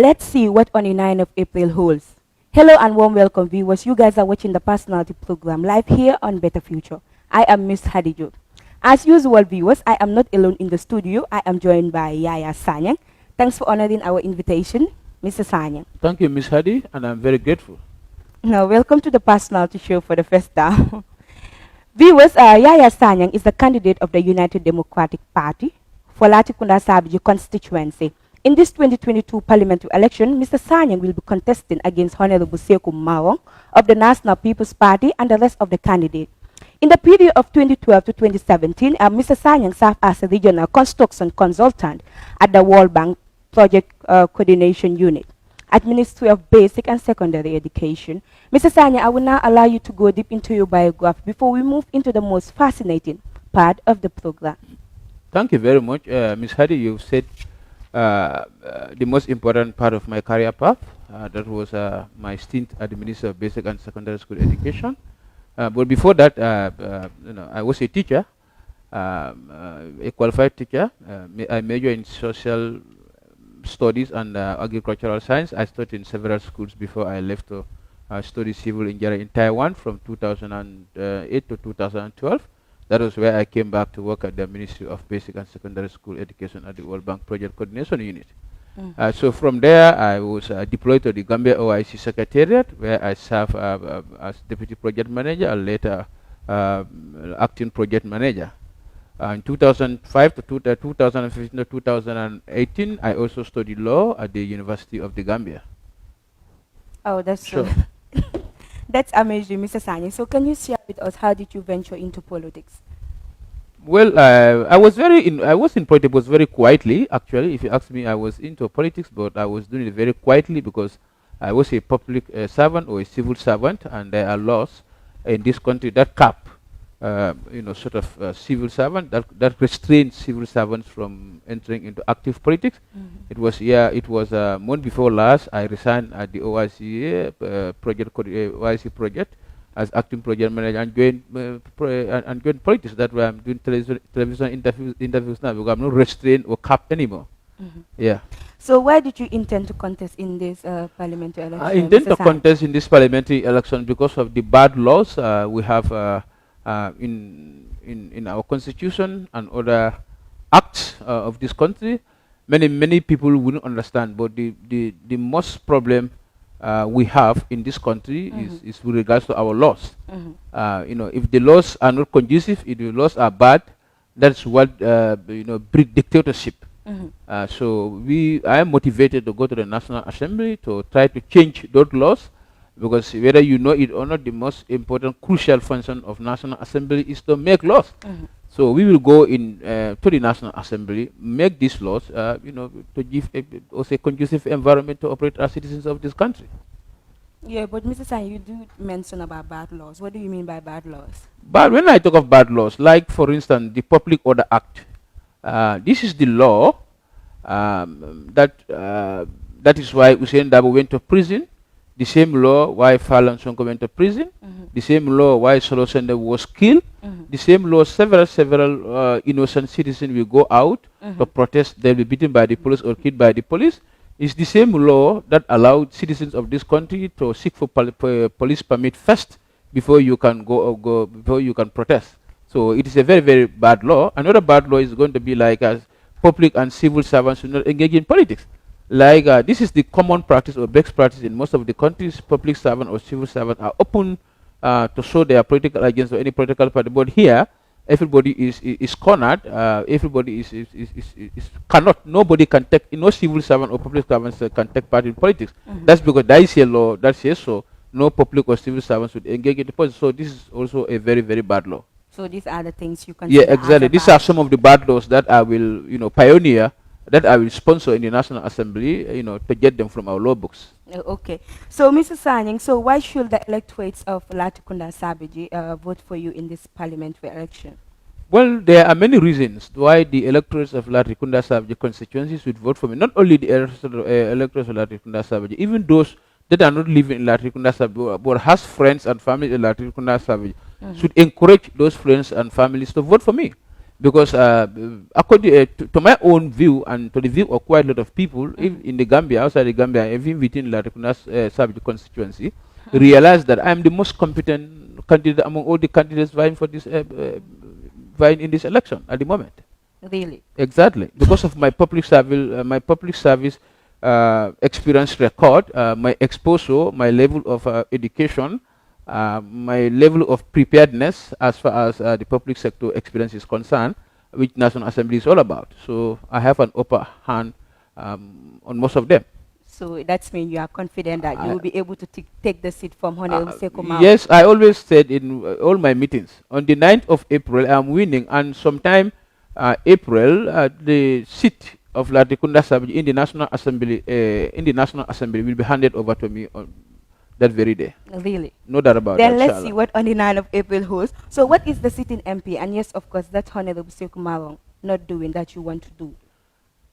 Let's see what on the 9th of April holds. Hello and warm welcome viewers. You guys are watching the personality program live here on Better Future. I am Miss Hadijot. As usual viewers, I am not alone in the studio. I am joined by Yahya Sanyang. Thanks for honoring our invitation, Mr. Sanyang. Thank you, Miss Hadi, and I'm very grateful. Now, welcome to the personality show for the first time. Viewers, Yahya Sanyang is the candidate of the United Democratic Party for Latrikunda Sabiji constituency. In this 2022 parliamentary election, Mr. Sanyang will be contesting against Honorable Sekou Mawong of the National People's Party and the rest of the candidates. In the period of 2012 to 2017, Mr. Sanyang served as a regional construction consultant at the World Bank Project Coordination Unit at Ministry of Basic and Secondary Education. Mr. Sanyang, I will now allow you to go deep into your biography before we move into the most fascinating part of the program. Thank you very much, Miss Hadi. You've said the most important part of my career path. That was my stint at the Ministry of Basic and Secondary School Education. But before that, I was a teacher, a qualified teacher. I majored in social studies and agricultural science. I studied in several schools before I left to study civil engineering in Taiwan from 2008 to 2012. That was where I came back to work at the Ministry of Basic and Secondary School Education at the World Bank Project Coordination Unit. So from there, I was deployed to the Gambia OIC Secretariat, where I served as Deputy Project Manager and later Acting Project Manager. In 2005 to 2015 to 2018, I also studied law at the University of the Gambia. Oh, that's so. That's amazing, Mr. Sanyang. So can you share with us how did you venture into politics? Well, I was in politics very quietly. Actually, if you ask me, I was into politics, but I was doing it very quietly because I was a public servant or a civil servant, and there are laws in this country that cap, sort of civil servant that restrains civil servants from entering into active politics. It was a month before last. I resigned at the OIC OIC project as acting project manager and joined politics. That's why I'm doing television interviews now, because I'm not restrained or capped anymore. Yeah. So why did you intend to contest in this parliamentary election? I intend to contest in this parliamentary election because of the bad laws we have in our constitution and other acts of this country. Many people wouldn't understand, but the most problem we have in this country is with regards to our laws. If the laws are not conducive, if the laws are bad, that's what breed dictatorship. So I am motivated to go to the National Assembly to try to change those laws, because whether you know it or not, the most important, crucial function of National Assembly is to make laws. So we will go to the National Assembly, make these laws, to give a conducive environment to operate as citizens of this country. Yeah, but Mr. Sanyang, you do mention about bad laws. What do you mean by bad laws? But when I talk of bad laws, like for instance, the Public Order Act, this is the law that is why Usain Dabo went to prison. The same law why Falan Sonko went to prison. The same law why Solo Sende was killed. The same law several innocent citizens will go out to protest. They'll be beaten by the police or killed by the police. It's the same law that allowed citizens of this country to seek for police permit first before you can before you can protest. So it is a very, very bad law. Another bad law is going to be like as public and civil servants should not engage in politics. Like this is the common practice or best practice in most of the countries. Public servant or civil servant are open to show their political allegiance to any political party. But here, everybody is cornered. Everybody nobody can take, no civil servant or public servant can take part in politics. That's because there is a law that says so. No public or civil servants should engage in the politics. So this is also a very, very bad law. So these are the things you can. Yeah, exactly. These are some of the bad laws that I will, pioneer, that I will sponsor in the National Assembly, to get them from our law books. Okay. So, Mr. Sanyang, so why should the electorates of Latrikunda Sabiji vote for you in this parliamentary election? Well, there are many reasons why the electorates of Latrikunda Sabiji constituency should vote for me. Not only the electorates of Latrikunda Sabiji, even those that are not living in Latrikunda Sabiji but has friends and family in Latrikunda Sabiji should encourage those friends and families to vote for me. Because according to my own view and to the view of quite a lot of people in the Gambia, outside the Gambia, even within La Sabji constituency, realize that I am the most competent candidate among all the candidates vying for this vying in this election at the moment. Really? Exactly, because of my public service experience record, my exposure, my level of education, my level of preparedness as far as the public sector experience is concerned, which National Assembly is all about. So I have an upper hand on most of them. So that means you are confident that you will be able to take the seat from Honorable Sekou Marong. Yes, I always said in all my meetings, on the 9th of April, I am winning, and sometime April, the seat of Latrikunda Sabji in the National Assembly will be handed over to me on that very day. Really? No doubt about then that. Then let's inshallah. see what on the 9th of April holds. So what is the sitting MP? And yes, of course, that's Honorable Sekou Marong not doing that you want to do.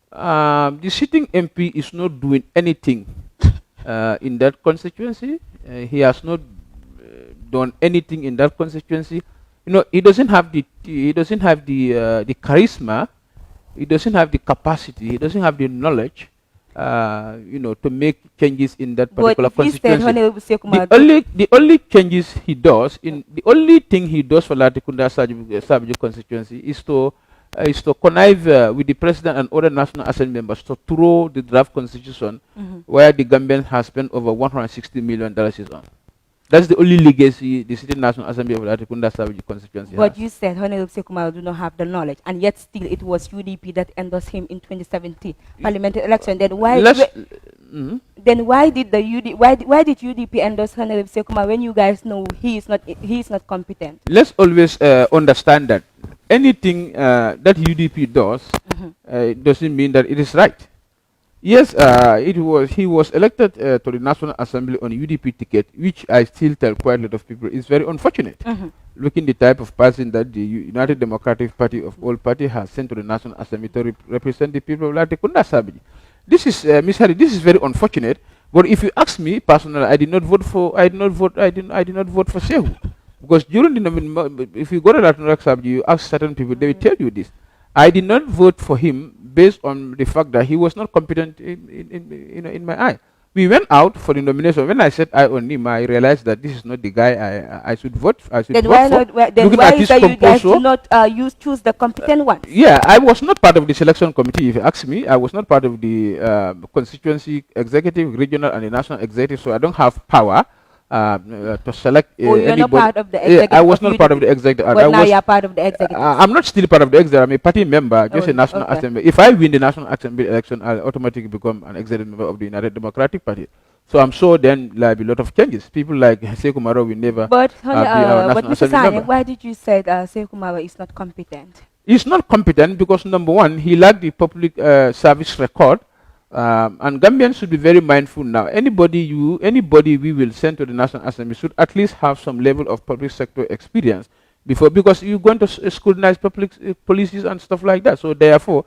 The sitting MP is not doing anything in that constituency. He has not done anything in that constituency. You know, he doesn't have the charisma. He doesn't have the capacity. He doesn't have the knowledge. You know, to make changes in that particular constituency. The only changes he does the only thing he does for Latrikunda Sabji constituency is to connive with the president and other National Assembly members to throw the draft constitution where the Gambian has spent over $160 million is on. That's the only legacy the Sitting National Assembly of Latrikunda Sabji constituency has. But you said Honorable Sekou Marong do not have the knowledge, and yet still it was UDP that endorsed him in 2017 parliamentary election. Then why? Then why did why did UDP endorse Honorable Sekou Marong when you guys know he is not competent? Let's always understand that anything that UDP does doesn't mean that it is right. Yes, he was elected to the National Assembly on UDP ticket, which I still tell quite a lot of people is very unfortunate. Looking the type of person that the United Democratic Party of all parties has sent to the National Assembly to represent the people of Latrikunda Sabji. This is Ms. Harry, this is very unfortunate. But if you ask me personally, I did not vote for Sekou, because during the if you go to Latrikunda Sabji, you ask certain people, they will tell you this. I did not vote for him based on the fact that he was not competent in my eye. We went out for the nomination. When I said I on him, I realized that this is not the guy I should vote. Then why is that you guys do not choose the competent one? Yeah, I was not part of the selection committee. If you ask me, I was not part of the constituency executive, regional, and the national executive, so I don't have power to select you're not part of the executive. I was not part of the executive. But now you're part of the executive. I'm not still part of the executive. I'm a party member, just a National Assembly. If I win the National Assembly election, I'll automatically become an executive member of the United Democratic Party. So I'm sure then there'll be a lot of changes. People like Sekou Marong will never but, be our National Assembly member. Why did you say Sekou Marong is not competent? He's not competent because, number one, he lacked the public service record. And Gambians should be very mindful now. Anybody we will send to the National Assembly should at least have some level of public sector experience before, because you're going to scrutinize public policies and stuff like that. So therefore,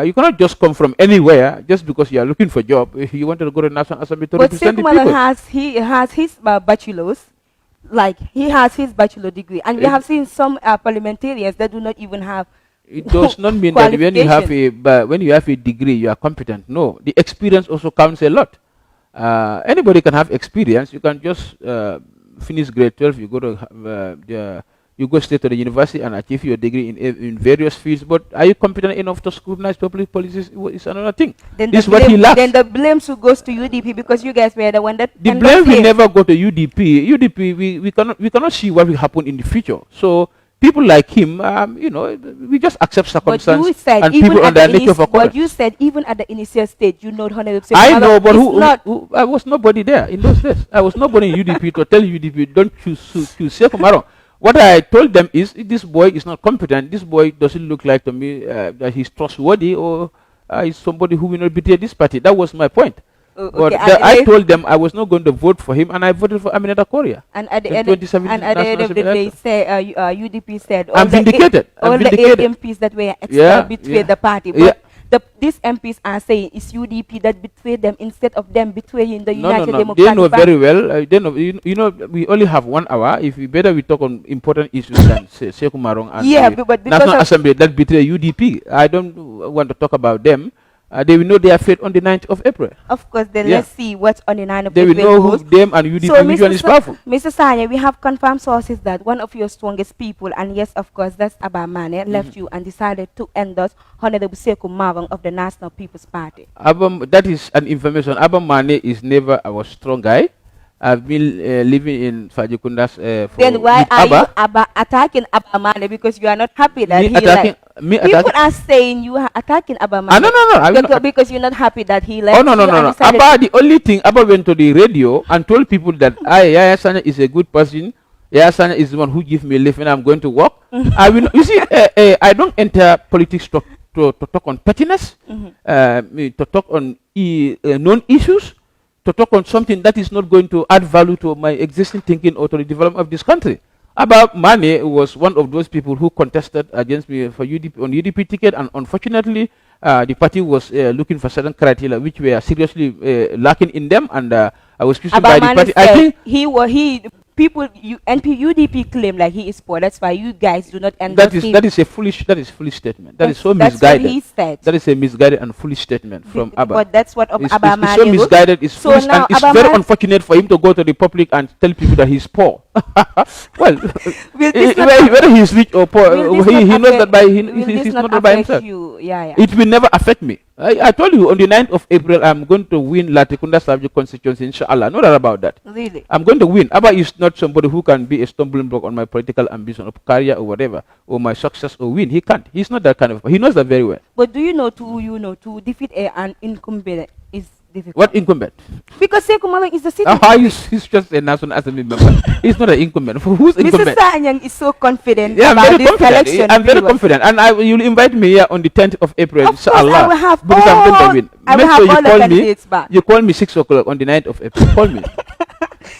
you cannot just come from anywhere just because you are looking for a job. If you want to go to the National Assembly to represent the people. But he has his bachelor's, like he has his bachelor degree, and we have seen some parliamentarians that do not even have. It does not mean that when you have a degree, you are competent. No, the experience also counts a lot. Anybody can have experience. You can just finish grade 12. You go to you go straight to the university and achieve your degree in various fields. But are you competent enough to scrutinize public policies? Is another thing. Then this is what he lacks. Then the blame goes to UDP, because you guys were the one that. The blame will never go to UDP. UDP, we cannot see what will happen in the future. So. People like him, you know, we just accept circumstances and people on their nature of occurrence. But you said even at the initial stage, you know Honorable Sekou I know, but I was nobody there in those days. I was nobody in UDP to tell UDP, don't choose Sekou Marong. What I told them is, this boy is not competent. This boy doesn't look like to me that he's trustworthy, or is somebody who will not betray this party. That was my point. But I told them I was not going to vote for him, and I voted for Aminata Korea. And at the end of the day, UDP said I'm vindicated. All the 8 MPs that were betrayed the party. But these MPs are saying it's UDP that betrayed them instead of them betraying the No, United no. Democratic They know Party. very well. They know. You know, we only have 1 hour. If we better, we talk on important issues than Sekou Marong and Yeah, the but because National of, Assembly that betray UDP. I don't want to talk about them. They will know their fate on the 9th of April. of course, then Yeah. let's see what's on the 9th of They will April know who goes. them and UDP So, which one is powerful. Mr. Sanya, we have confirmed sources that one of your strongest people, and yes, of course, that's Abba Manneh, left you and decided to endorse Honorable Sekou Marong of the National People's Party. Abba, that is an information. Abba Manneh is never our strong guy. I've been living in Fajikundas for Then why with are Abba. you attacking Abba Manneh? Because you are not happy that Me he attacking, left. me People attacking. are saying you are attacking Abba Manneh. No. I'm not. Because you're not happy that he left. Oh no. you and decided Abba, the only thing Abba went to the radio and told people that Yahya Sanyang is a good person. Yahya Sanyang is the one who gives me a lift when I'm going to work. I will. You see, I don't enter politics to talk on pettiness, to talk on non-issues, to talk on something that is not going to add value to my existing thinking or to the development of this country. Abba Manneh was one of those people who contested against me for UDP on UDP ticket, and unfortunately, the party was looking for certain criteria which were seriously lacking in them, and I was chosen by the Manneh party. said I think people UDP claim like he is poor. That's why you guys do not endorse him. that is foolish statement. That is so That's misguided. what he said. That is a misguided and foolish statement from Abba. But that's what It's Abba so Manneh was. misguided, it's So foolish, now and it's Abba very Manneh- unfortunate for him to go to the public and tell people that he's poor. Well, Will this not whether he's rich or poor, Will this he not knows affect- that by will this he's not not by affect himself. you? Yeah. It will never affect me. I told you on the 9th of April, I'm going to win Latrikunda subject constituency, inshallah. No doubt about that. Really? I'm going to win. Abba is not somebody who can be a stumbling block on my political ambition or career or whatever, or my success or win. He can't. He's not that kind of. He knows that very well. But do you know to defeat an incumbent is difficult? What incumbent? Because Sekou Marong is the citizen. He's just a National Assembly member. He's not an incumbent. Who's Mr. incumbent? Sanyang is so confident Yeah, about I'm very this confident. election. I'm very viewers. confident, and you'll invite me here on the 10th of April, Of course, inshallah. I will have because I'm going to all- win. I will Make have sure you all the call me. candidates back. You call me 6 o'clock on the 9th of April. Call me.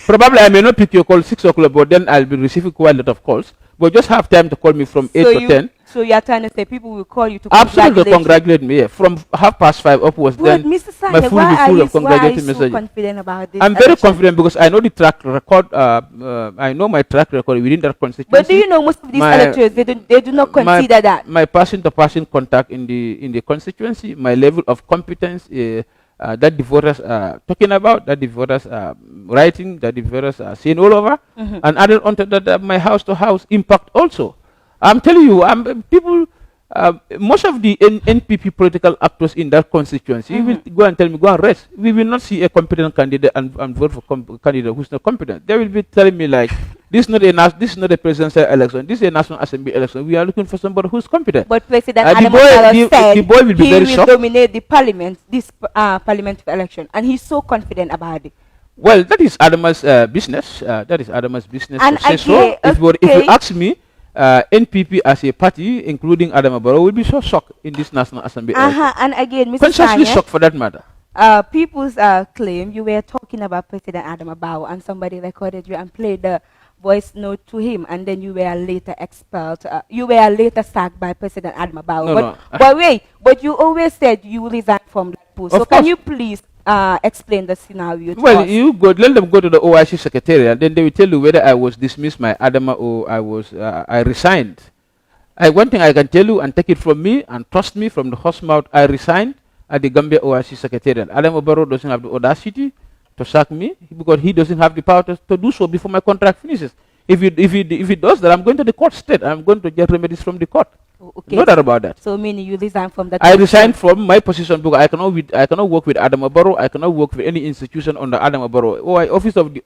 Probably I may not pick your call 6 o'clock, but then I'll be receiving quite a lot of calls. But just have time to call me from 8 to 10. So you are trying to say people will call you to Absolutely congratulate congratulate me. Yeah. From 5:30 upwards, you. But then Mr. my Sanyang, phone will be full of why are congratulating you so messages. confident about this? I'm very election? confident because I know the track record. I know my track record within that constituency. But do you know most of these My- electors they do not consider that? My person-to-person contact in the constituency, my level of competence that the voters are talking about, that the voters are writing, that the voters are seeing all over, and added onto that my house-to-house impact also. I'm telling you, people. Most of the NPP political actors in that constituency will go and tell me, go and rest. We will not see a competent candidate and vote for candidate who's not competent. They will be telling me like, this is not a presidential election. This is a National Assembly election. We are looking for somebody who's competent. But President the Adam boy- Barrow the- said the boy will be he very will shocked. dominate the parliament, this parliamentary election, and he's so confident about it. Well, that is Adama's business. That is Adama's business And to say so. again, If you okay. ask me, NPP as a party, including Adama Barrow, will be so shocked in this National Assembly election. And again, Mr. Consciously Sanyang, shocked for that matter. people's claim you were talking about President Adam Barrow, and somebody recorded you and played the voice note to him, and then you were later expelled. You were later sacked by President Adam Barrow. No. But wait, but you always said you resigned from that post. Of So can course. you please explain the scenario to Well, us? you go. Let them go to the OIC secretariat. Then they will tell you whether I was dismissed by Adama or I resigned. One thing I can tell you, and take it from me, and trust me from the horse mouth, I resigned at the Gambia OIC secretariat. Adama Barrow doesn't have the audacity to sack me because he doesn't have the power to do so before my contract finishes. If he does that, I'm going to the court state. I'm going to get remedies from the court. Okay. No doubt about that. So meaning you resigned from that I position. resigned from my position because I cannot work with Adama Barrow. I cannot work with any institution under Adama Barrow. Office of the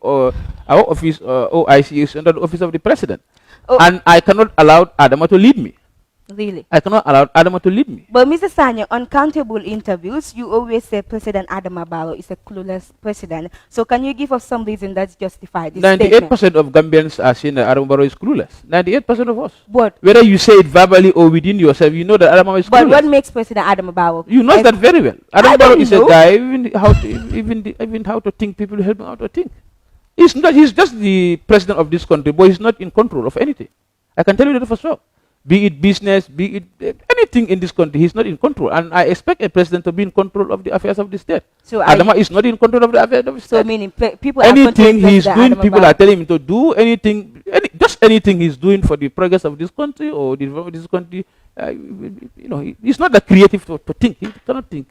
our office OIC is under the office of the president, and I cannot allow Adama to lead me. Really? I cannot allow Adama to lead me. But Mr. Sanyang, on countable interviews, you always say President Adama Barrow is a clueless president. So can you give us some reason that's justified this 98% statement? of Gambians are saying that Adama Barrow is clueless. 98% of us. But Whether you say it verbally or within yourself, you know that Adama is what clueless. makes President Adama Barrow? You know that very well. I Adama Barrow don't is know. a guy, even how to think, people help him how to think. He's just the president of this country, but he's not in control of anything. I can tell you that for sure. be it business, be it anything in this country. He's not in control. And I expect a president to be in control of the affairs of the state. So Adama is not in control of the affairs of the state. So meaning people anything are he's doing, Adama people Barrow. are telling him to do anything, just anything he's doing for the progress of this country or the development of this country. He's not that creative to think. He cannot think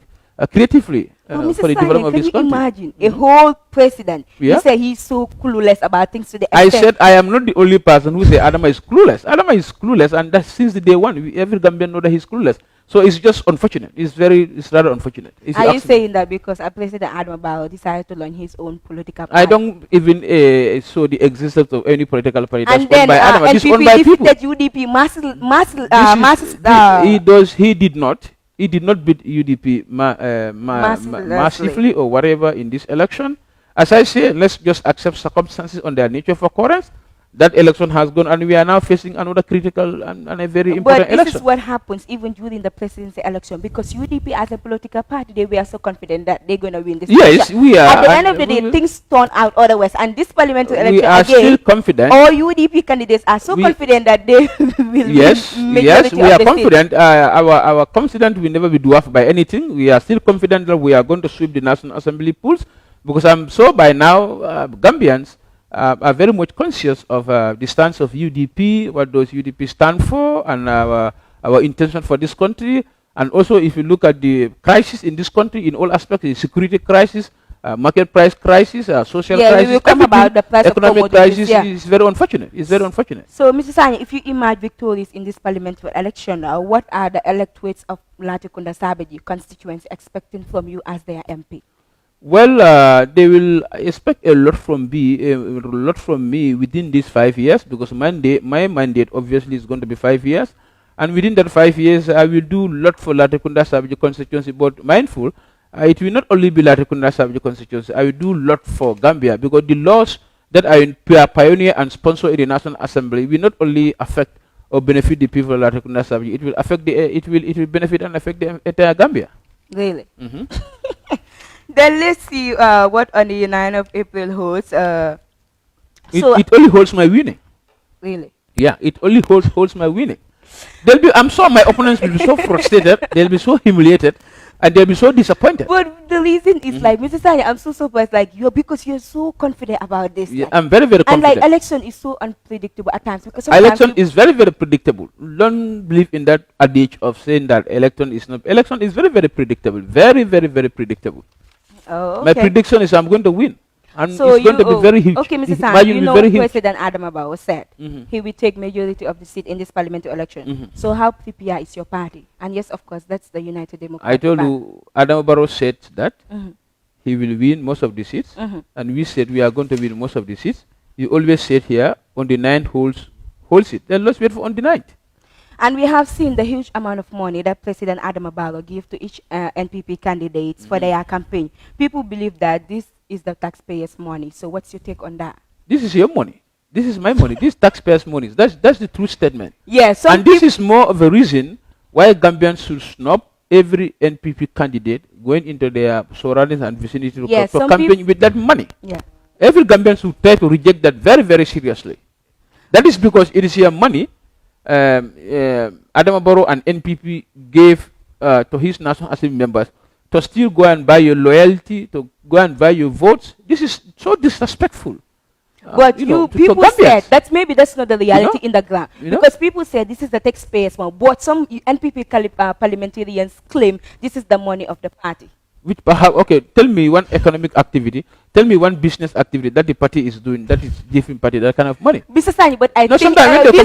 creatively for the development of this country. Can you imagine a whole president? Yeah. You say he's so clueless about things to the I extent. said I am not the only person who say Adama is clueless. Adama is clueless, and that's since the day one. Every Gambian know that he's clueless. So it's just unfortunate. It's rather unfortunate. Are you saying that because President Adama Barrow decided to launch his own political party? I don't even saw the existence of any political party. And That's then by Adama. This owned by people. defeated UDP He did not. He did not beat UDP massively or whatever in this election. As I say, let's just accept circumstances on their nature of occurrence. That election has gone, and we are now facing another critical and a very important election. But this is what happens even during the presidency election, because UDP as a political party, they were so confident that they're going to win this election. We are. At the end of the day, things turn out otherwise, and this parliamentary election we are again, still confident. all UDP candidates are so confident that they will yes, win yes, majority we of are the confident. Our confidence will never be dwarfed by anything. We are still confident that we are going to sweep the National Assembly polls, because I'm sure by now Gambians are very much conscious of the stance of UDP, what does UDP stand for, and our intention for this country. And also, if you look at the crisis in this country in all aspects, the security crisis, market price crisis, social crisis, we will come about the price economic of crisis commodities, is very unfortunate. It's very unfortunate. So, Mr. Sanyang, if you emerge victorious in this parliamentary election, what are the electorates of Latrikunda Sabaji constituency expecting from you as their MP? Well, they will expect a lot from me within these 5 years, because my mandate obviously is going to be 5 years, and within that 5 years, I will do a lot for Latrikunda Sabaji constituency. But mindful, it will not only be Latrikunda Sabaji constituency. I will do a lot for Gambia, because the laws that I pioneer and sponsor in the National Assembly will not only affect or benefit the people of Latrikunda Sabaji. It will affect it will benefit and affect the entire Gambia. Really? Then let's see what on the 9th of April holds. It only holds my winning. Really? Yeah, it only holds my winning. I'm sure my opponents will be so frustrated, they'll be so humiliated, and they'll be so disappointed. But the reason is like, Mr. Sanyang, I'm so surprised, like because you're so confident about this. Yeah, like, I'm very, very confident. And like election is so unpredictable at times, because election is very, very predictable. Don't believe in that adage of saying that election is not. Election is very, very predictable. Very, very, very predictable. Oh, okay. My prediction is I'm going to win. And so it's going to be very huge. Okay, Mr. Sanyang, you know President Adama Barrow said Mm-hmm. he will take majority of the seat in this parliamentary election. So how prepared is your party? And yes, of course, that's the United Democratic I told Party. you, Adama Barrow said that he will win most of the seats, and we said we are going to win most of the seats. You always said here on the 9th holds it. Then let's wait for on the 9th. And we have seen the huge amount of money that President Adama Barrow give to each NPP candidates for their campaign. People believe that this is the taxpayers' money. So what's your take on that? This is your money. This is my money. This is taxpayers' money. That's the true statement. Yes. And this is more of a reason why Gambians should snub every NPP candidate going into their surroundings and vicinity to campaign with that money. Yeah. Every Gambian should try to reject that very, very seriously. That is because it is your money. Adama Barrow and NPP gave to his National Assembly members to still go and buy your loyalty, to go and buy your votes. This is so disrespectful. But people said maybe that's not the reality in the ground, because people say this is the taxpayers' money. But some NPP parliamentarians claim this is the money of the party. Which perhaps, okay, tell me one economic activity, tell me one business activity that the party is doing that is giving party that kind of money. Mr. Sanyang, but I think sometimes when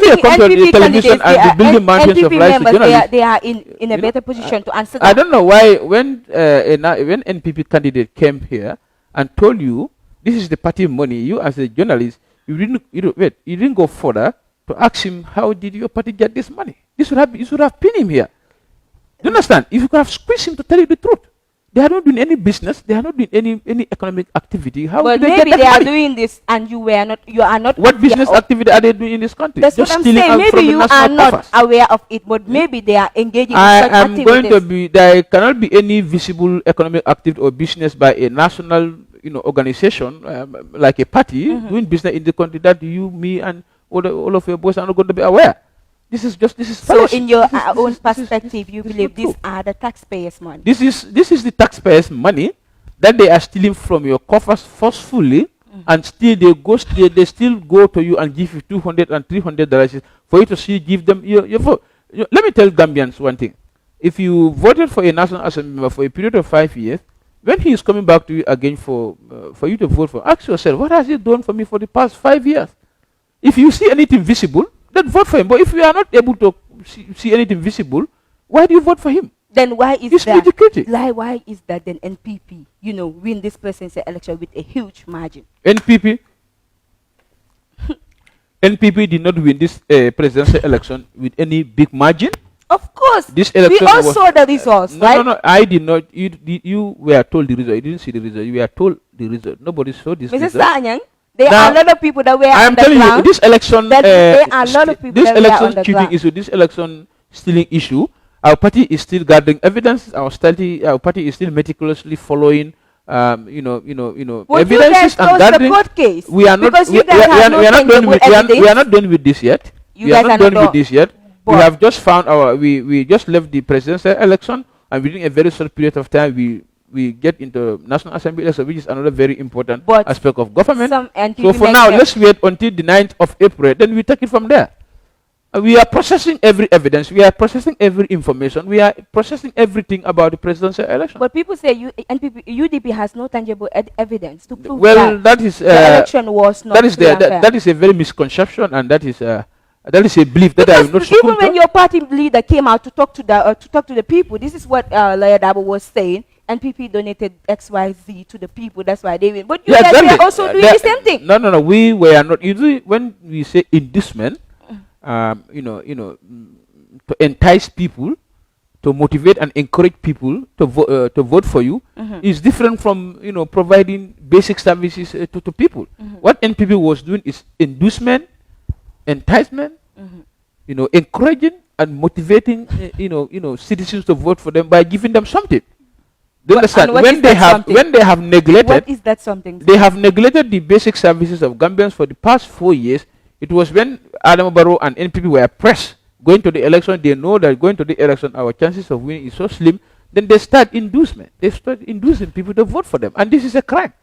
they come to the television and the building mountains of lies to journalists, they are in a better position to answer that. I don't know why when NPP candidate came here and told you this is the party money, you as a journalist, you didn't go further to ask him how did your party get this money. You should have pinned him here. Do you understand? If you could have squeezed him to tell you the truth. They are not doing any business. They are not doing any economic activity. How but do they maybe get that they are money? doing this and you are not. What business activity are they doing in this country? That's Just what I'm stealing saying. Maybe from the you national are not coffers. aware of it, but maybe they are engaging in I such am activities. going to be. There cannot be any visible economic activity or business by a national, organization like a party doing business in the country that you, me, and all of your boys are not going to be aware. This is So fallacy. in your This is- own this is- perspective, you this is believe not these true. are the taxpayers' money? This is the taxpayers' money that they are stealing from your coffers forcefully, and still they still go to you and give you $200 and $300 for you to see give them your vote. Let me tell Gambians one thing: if you voted for a national assembly member for a period of 5 years, when he is coming back to you again for you to vote for, ask yourself, what has he done for me for the past 5 years? If you see anything visible, then vote for him. But if you are not able to see anything visible, why do you vote for him? Then why is It's that? mediocrity. Why is that then NPP, win this presidential election with a huge margin? NPP did not win this presidential election with any big margin. Of course, This we election all was- saw the results, No, right? no, no. I did not. You were told the result. You didn't see the result. You were told the result. Nobody saw this Mrs. result. Sanyang, there Now, are a lot of people that were I am on the telling you, ground. this election, that there are a lot of people this that were election on the cheating ground. issue, this election stealing issue, our party is still gathering evidence. Our party is still meticulously following, Would you guys evidences and close the gathering. court case? We are not. Because We, you guys we have are, no we are not done tangible with. We evidence. are not done with this yet. You We are guys not are done not with this yet. We but- have just found we just left the presidential election, and within a very short period of time, we get into National Assembly election, which is another very important But aspect of government. some NPP So for now, members- let's wait until the 9th of April, then we take it from there. We are processing every evidence, we are processing every information, we are processing everything about the presidential election. But people say UDP has no tangible evidence to prove Well, that that is the election was not that is free and fair. that is a very misconception, and that is a belief that I will not Because succumb even when to. your party leader came out to talk to the people, this is what Lawyer Dabo was saying. NPP donated XYZ to the people. That's why they win. But you Yeah, guys exactly. were also doing the same thing. No, we were not. Usually, when we say inducement, to entice people, to motivate and encourage people to vote for you, is different from providing basic services to people. What NPP was doing is inducement, enticement, encouraging and motivating, citizens to vote for them by giving them something. Do you understand? and what is that something? When they have neglected, What is that something? they have neglected the basic services of Gambians for the past 4 years. It was when Adam Barrow and NPP were pressed going to the election. They know that going to the election, our chances of winning is so slim. Then they start inducement. They start inducing people to vote for them, and this is a crime.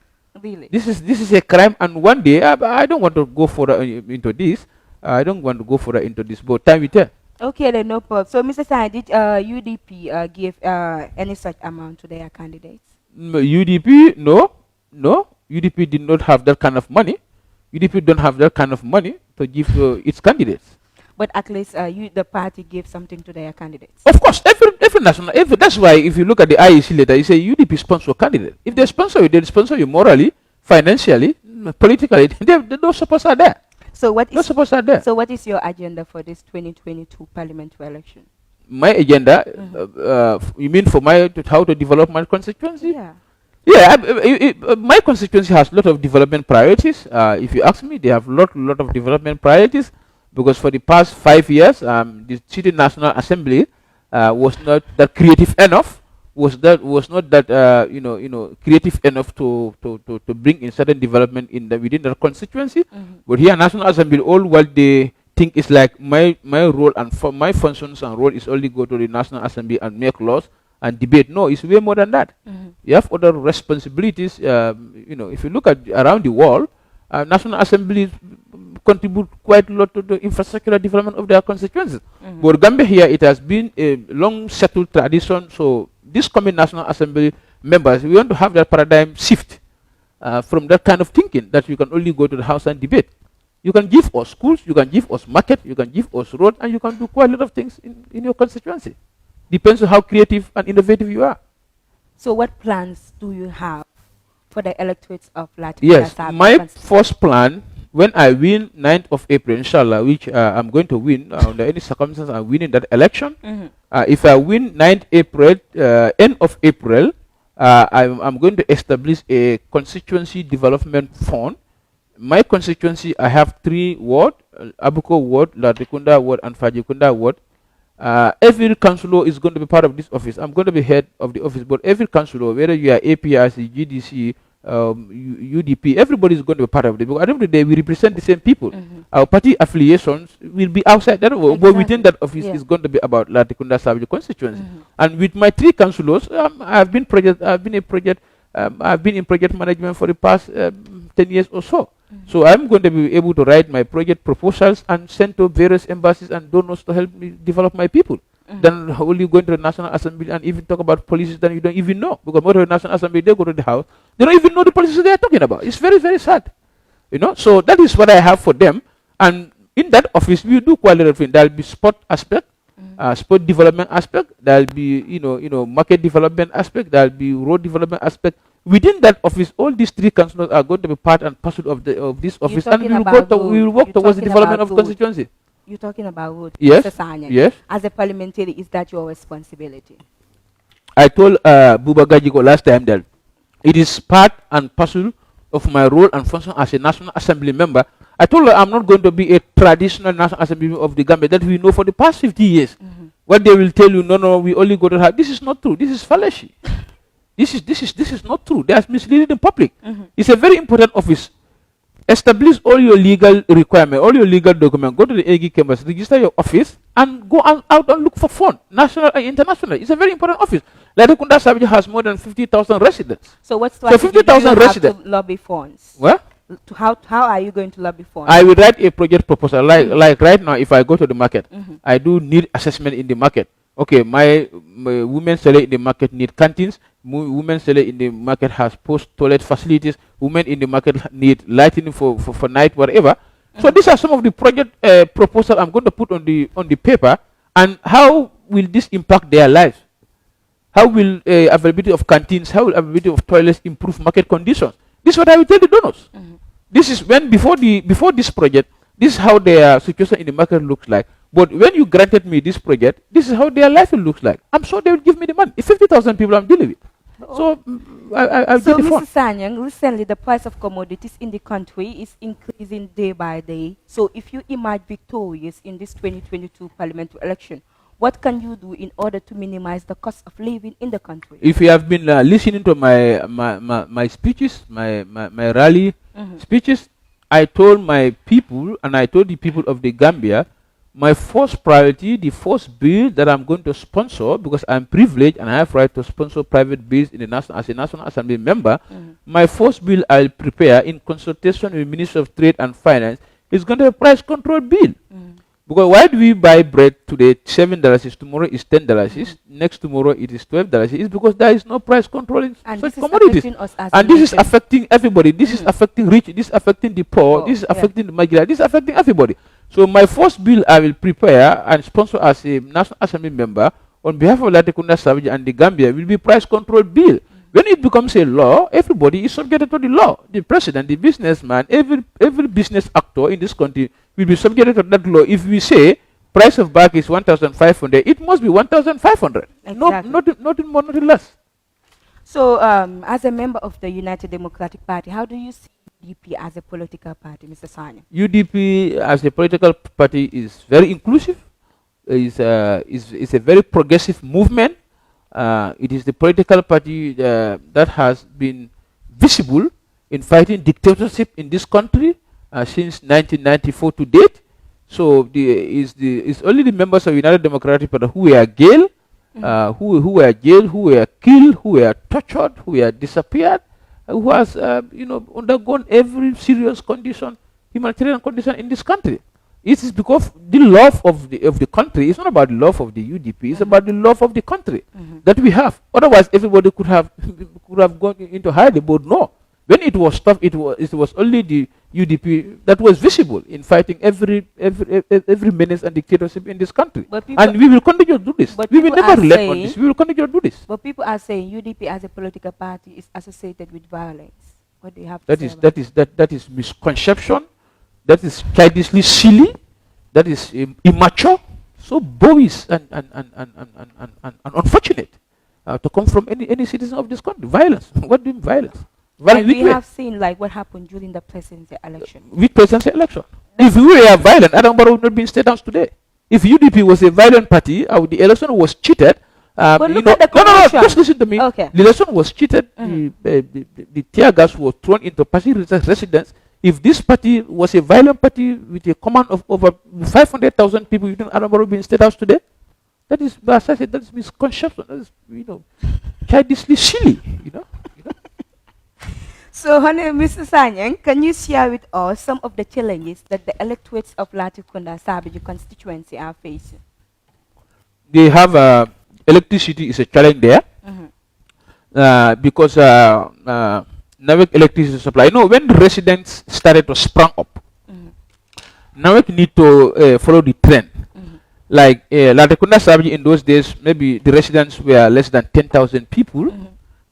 Really? This is a crime. And one day, I don't want to go further into this. I don't want to go further into this, but time will tell. Okay, then no problem. So, Mr. Sai, did UDP give any such amount to their candidates? UDP, no. UDP did not have that kind of money. UDP don't have that kind of money to give to its candidates. But at least the party gave something to their candidates. Of course, every national, that's why if you look at the IEC letter, you say UDP sponsor candidate. If they sponsor you morally, financially, politically, those supports are there. So what Those is supports are there. so what is your agenda for this 2022 parliamentary election? My agenda, you mean for how to develop my constituency? Yeah. Yeah, my constituency has a lot of development priorities. If you ask me, they have lot of development priorities, because for the past 5 years, the City National Assembly was not that creative enough. Was not that creative enough to bring in certain development within the constituency. But here, National Assembly, all what they think is like my role and my functions and role is only go to the National Assembly and make laws and debate. No, it's way more than that. You have other responsibilities. If you look at around the world, National Assemblies contribute quite a lot to the infrastructural development of their constituencies. But Gambia here, it has been a long settled tradition. So this coming National Assembly members, we want to have that paradigm shift from that kind of thinking that you can only go to the house and debate. You can give us schools, you can give us market, you can give us road, and you can do quite a lot of things in your constituency. Depends on how creative and innovative you are. So what plans do you have for the electorates of Latin Yes, America? my first plan, when I win 9th of April, inshallah, which I'm going to win under any circumstances, I'm winning that election. If I win 9th April, end of April, I'm going to establish a constituency development fund. My constituency, I have 3 wards, Abuko ward, Latrikunda ward, and Fajikunda ward. Every councillor is going to be part of this office. I'm going to be head of the office, but every councillor, whether you are APRC, GDC, UDP, everybody is going to be part of it. Because at the end of the day, we represent the same people. Our party affiliations will be outside that, but within that office is going to be about Latrikunda Savage constituency. And with my 3 councillors, I've been in project management for the past 10 years or so. So I'm going to be able to write my project proposals and send to various embassies and donors to help me develop my people. Then how will you go into the National Assembly and even talk about policies that you don't even know? Because most of the National Assembly, they go to the House, they don't even know the policies they are talking about. It's very, very sad. So that is what I have for them. And in that office, we do quite a lot of things. There will be sport aspect, sport development aspect. There will be, market development aspect. There will be road development aspect. Within that office, all these 3 councillors are going to be part and parcel of this office, and we will work towards the development of constituency. You're talking about road, yes, Mr. Sanyang. Yes. As a parliamentary, is that your responsibility? I told Buba Gajiko last time that it is part and parcel of my role and function as a National Assembly member. I told her I'm not going to be a traditional National Assembly member of the Gambia that we know for the past 50 years. What they will tell you, no, we only go to have. This is not true. This is fallacy. This is not true. They are misleading the public. It's a very important office. Establish all your legal requirements, all your legal documents. Go to the AG campus, register your office, and go out and look for funds, national and international. It's a very important office. Latrikunda Savage has more than 50,000 residents. So what's so 50,000 residents to lobby funds? What? How are you going to lobby funds? I will write a project proposal. Like right now, if I go to the market, I do need assessment in the market. Okay, my women seller in the market need canteens. Women seller in the market has post-toilet facilities. Women in the market need lighting for night, whatever. So these are some of the project proposal I'm going to put on the paper. And how will this impact their lives? How will availability of canteens, how will availability of toilets improve market conditions? This is what I will tell the donors. This is when before this project, this is how their situation in the market looks like. But when you granted me this project, this is how their life will look like. I'm sure they will give me the money. It's 50,000 people I'm dealing with. So I'll so get the Mr. fund. Sanyang, recently the price of commodities in the country is increasing day by day. So if you emerge victorious in this 2022 parliamentary election, what can you do in order to minimize the cost of living in the country? If you have been listening to my speeches, my rally speeches, I told my people and I told the people of the Gambia, my first priority, the first bill that I'm going to sponsor, because I'm privileged and I have right to sponsor private bills in the as a National Assembly member, my first bill I'll prepare in consultation with the Minister of Trade and Finance is going to be a price control bill. Because why do we buy bread today $7, tomorrow is $10, next tomorrow it is $12? It's because there is no price control in such commodities. And this is affecting everybody. This is affecting rich, this is affecting the poor, this is affecting the migrant, this is affecting everybody. So my first bill I will prepare and sponsor as a National Assembly member on behalf of Latrikunda Savage and the Gambia will be price control bill. When it becomes a law, everybody is subjected to the law. The president, the businessman, every business actor in this country will be subjected to that law. If we say price of bag is 1,500, it must be 1,500. Exactly. Not more, not less. So as a member of the United Democratic Party, how do you see UDP as a political party, Mr. Sanyang? UDP as a political party is very inclusive. Is a very progressive movement. It is the political party that has been visible in fighting dictatorship in this country since 1994 to date. So it's only the members of United Democratic Party who were jailed, who were jailed, who were killed, who were tortured, who were disappeared, who has undergone every serious condition, humanitarian condition in this country. It is because the love of the country. It's not about the love of the UDP. It's about the love of the country that we have. Otherwise, everybody could have gone into hiding. But no, when it was tough, it was only the UDP that was visible in fighting every menace and dictatorship in this country. And we will continue to do this. We will never relent on this. We will continue to do this. But people are saying UDP as a political party is associated with violence. What do you have to say? That is misconception. That is childishly silly. That is immature. So bogus and unfortunate to come from any citizen of this country. Violence. What do you mean violence? And we have seen like what happened during the presidential election. With presidential election. If we were violent, Adam Barrow would not be in State House today. If UDP was a violent party, the election was cheated, But you look know, at the no, corruption. just listen to me. Okay. The election was cheated. The tear gas was thrown into party residence. If this party was a violent party with a command of over 500,000 people, you think Arab would be in State House today? That is, as I said, that is misconception. That is, childishly silly. So, honey, Mr. Sanyang, can you share with us some of the challenges that the electorates of Latrikunda Sabiji constituency are facing? They have electricity is a challenge there because NAWEC electricity supply. When residents started to sprung up, NAWEC need to follow the trend. Like Latrikunda Sabiji in those days, maybe the residents were less than 10,000 people.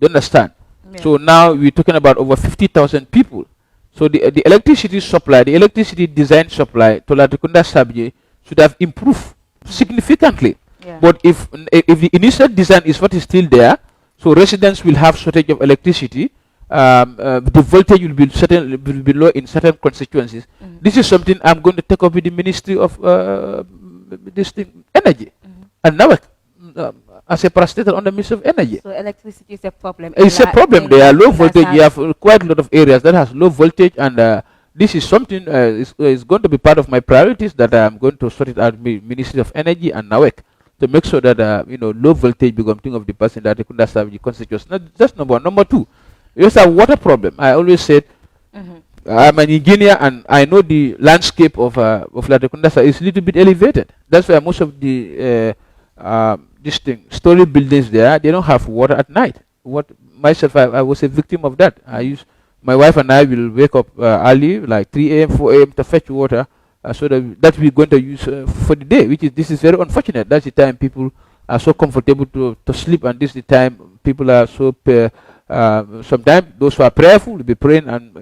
You understand? Yeah. So now we're talking about over 50,000 people. So the electricity supply, the electricity design supply to Latrikunda Sabiji should have improved significantly. Yeah. But if the initial design is what is still there, so residents will have shortage of electricity. The voltage will be low in certain constituencies. This is something I'm going to take up with the Ministry of Energy and NAWEC as a parastatal on the Ministry of Energy. So electricity is a problem. It's a problem. There are low voltage. You have quite a lot of areas that has low voltage, and this is something is going to be part of my priorities that I'm going to sort it out with Ministry of Energy and NAWEC to make sure that low voltage becomes thing of the person that they could have the constituents. Not just number one. Number two, it's a water problem. I always said I'm an engineer and I know the landscape of Latrikunda is a little bit elevated. That's why most of the story buildings there, they don't have water at night. I was a victim of that. My wife and I will wake up early, like 3 a.m., 4 a.m. to fetch water, so that we're going to use for the day. This is very unfortunate. That's the time people are so comfortable to sleep, and this is the time people are so. Sometimes those who are prayerful will be praying and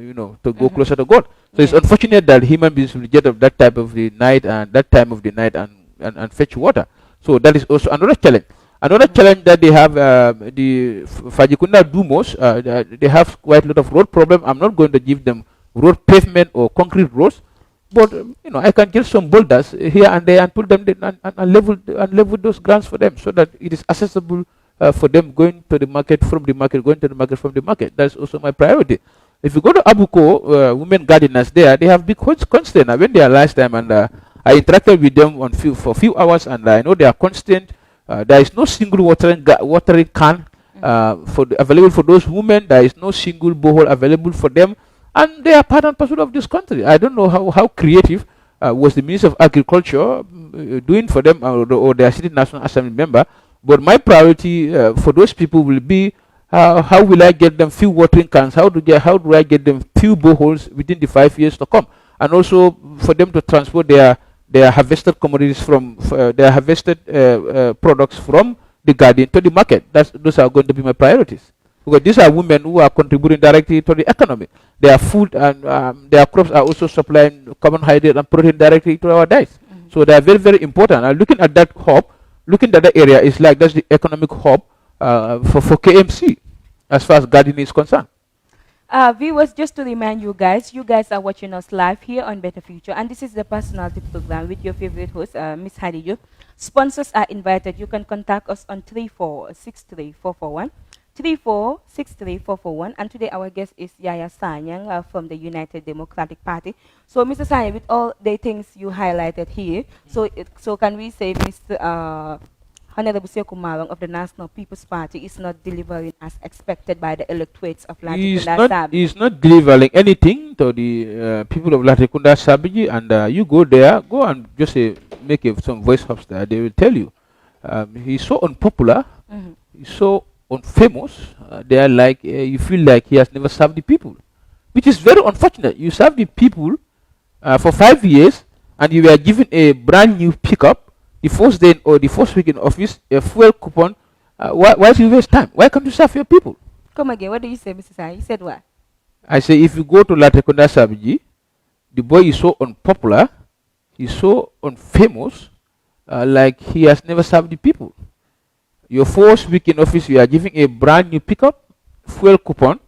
to go closer to God. So it's unfortunate that human beings will get up that type of the night and that time of the night and fetch water. So that is also another challenge. Another challenge that they have, the Fajikunda Dumos, they have quite a lot of road problem. I'm not going to give them road pavement or concrete roads, but I can get some boulders here and there and put them and level those grounds for them so that it is accessible for them going to the market from the market, going to the market from the market. That's also my priority. If you go to Abuko, women gardeners there, they have big constraints. I went there last time and I interacted with them for a few hours, and I know they are constant. There is no single watering can available for those women. There is no single borehole available for them, and they are part and parcel of this country. I don't know how creative was the Minister of Agriculture doing for them, or their City National Assembly member. But my priority for those people will be how will I get them few watering cans? How do I get them few boreholes within the 5 years to come? And also for them to transport their harvested commodities from their harvested products from the garden to the market. Those are going to be my priorities, because these are women who are contributing directly to the economy. Their food and their crops are also supplying carbohydrate and protein directly to our diets. So they are very, very important. And looking at that hub, looking at that area, is like that's the economic hub for KMC as far as gardening is concerned. Viewers, just to remind you guys are watching us live here on Better Future, and this is the personality program with your favorite host, Miss Hadijo. Sponsors are invited. You can contact us on 3463441, 3463441, and today our guest is Yahya Sanyang from the United Democratic Party. So, Mr. Sanyang, with all the things you highlighted here, so can we say Mr. Honorable Sekumawang of the National People's Party is not delivering as expected by the electorates of Latrikunda Sabiji? He's not delivering anything to the people of Latrikunda Sabiji, and you go there, go and just make some voice ups there. They will tell you he's so unpopular, he's so unfamous. They are like you feel like he has never served the people, which is very unfortunate. You serve the people for 5 years, and you were given a brand new pickup. The first day or the first week in office, a fuel coupon. Why do you waste time? Why can't you serve your people? Come again. What do you say, Mr. Sai? You said what? I say if you go to Latrikunda Sabiji, the boy is so unpopular, he's so unfamous, like he has never served the people. Your first week in office, you are giving a brand new pickup, fuel coupon,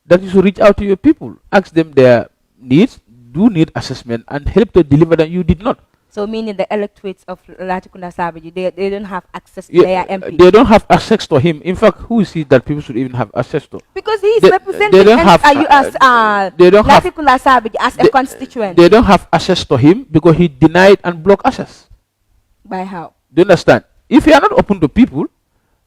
that you should reach out to your people, ask them their needs, do need assessment, and help to deliver that. You did not. So meaning the electorates of Latikunda Savage, they don't have access to Yeah, their MP. they don't have access to him. In fact, who is it that people should even have access to? Because he is They representing don't have. you as They don't have. Latikunda Savage as a constituent. They don't have access to him because he denied and blocked access. By how? Do you understand? If you are not open to people,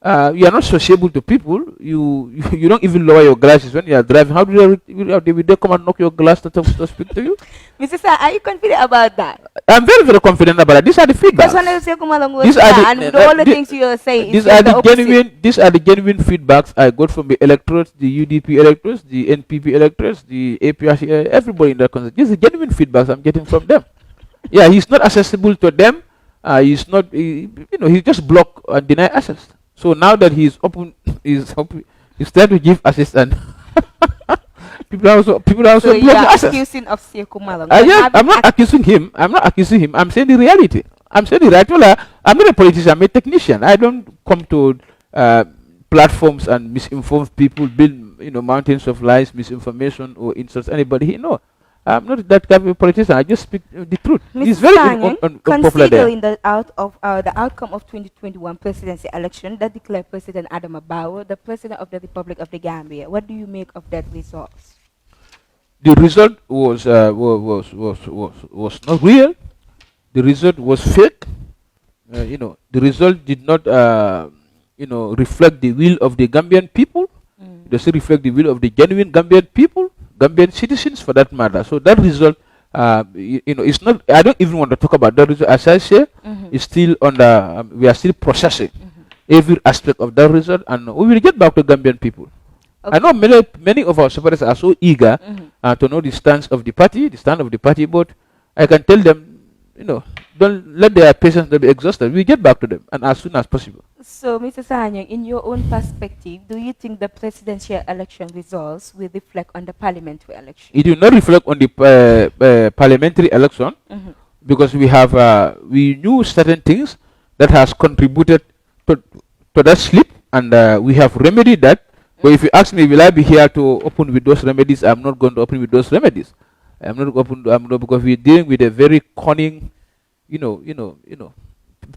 you are not sociable to people. You don't even lower your glasses when you are driving. How do they come and knock your glass to speak to you? Mr. Sir, are you confident about that? I'm very, very confident about it. These are the feedbacks. Because when I say Kumalongo, These are and all the things you are saying, These are the genuine. These are the genuine feedbacks I got from the electorates, the UDP electorates, the NPP electorates, the APRC, everybody in that concept. These are genuine feedbacks I'm getting from them. Yeah, he's not accessible to them. He's not. He just block and deny access. So now that he's open, he's trying to give access and. People are also so you are access. accusing of Sekou Malong. I'm not accusing him. I'm not accusing him. I'm saying the reality. I'm saying the reality. Well, I'm not a politician. I'm a technician. I don't come to platforms and misinform people, build mountains of lies, misinformation, or insult anybody. No, I'm not that kind of politician. I just speak the truth. Mr. It's very unpopular there. Considering the outcome of 2021 presidency election that declared President Adama Barrow the President of the Republic of the Gambia, what do you make of that result? The result was not real. The result was fake. The result did not reflect the will of the Gambian people. It doesn't reflect the will of the genuine Gambian people, Gambian citizens for that matter. So that result, it's not. I don't even want to talk about that result. As I say, it's still under. We are still processing every aspect of that result, and we will get back to Gambian people. Okay. I know many of our supporters are so eager to know the stance of the party, but I can tell them, don't let their patience be exhausted. We get back to them, and as soon as possible. So, Mr. Sanyang, in your own perspective, do you think the presidential election results will reflect on the parliamentary election? It will not reflect on the parliamentary election because we knew certain things that has contributed to that slip, and we have remedied that. But if you ask me, will I be here to open with those remedies? I'm not going to open with those remedies. I'm not because we're dealing with a very cunning,